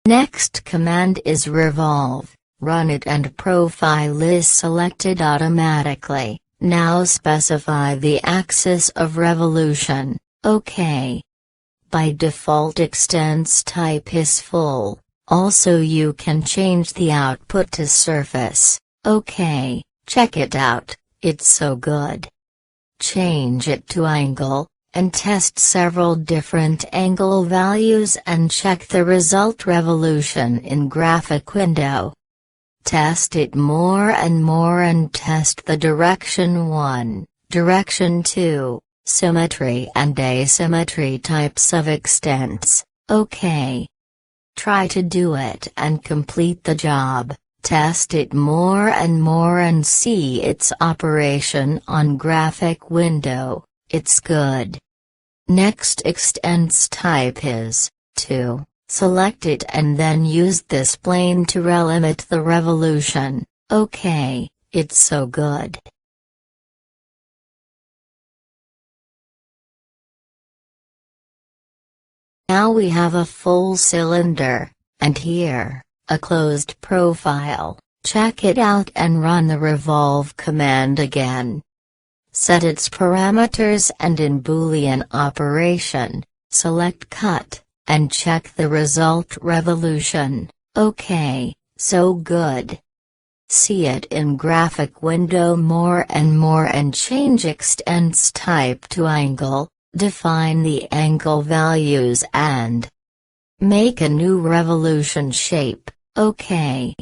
Next command is revolve. Run it and profile is selected automatically. Now specify the axis of revolution. OK. By default extents type is full. Also you can change the output to surface. OK, check it out, it's so good. Change it to angle, and test several different angle values and check the result revolution in graphic window. Test it more and test the direction 1, direction 2, symmetry and asymmetry types of extents. OK. Try to do it and complete the job. Test it more and see its operation on graphic window. It's good. Next extents type is 2. Select it and then use this plane to relimit the revolution. OK, it's so good. Now we have a full cylinder, and here, a closed profile. Check it out and run the revolve command again. Set its parameters and in Boolean operation, select cut, and check the result revolution. OK, so good. See it in graphic window more and change extents type to angle, define the angle values and make a new revolution shape. OK.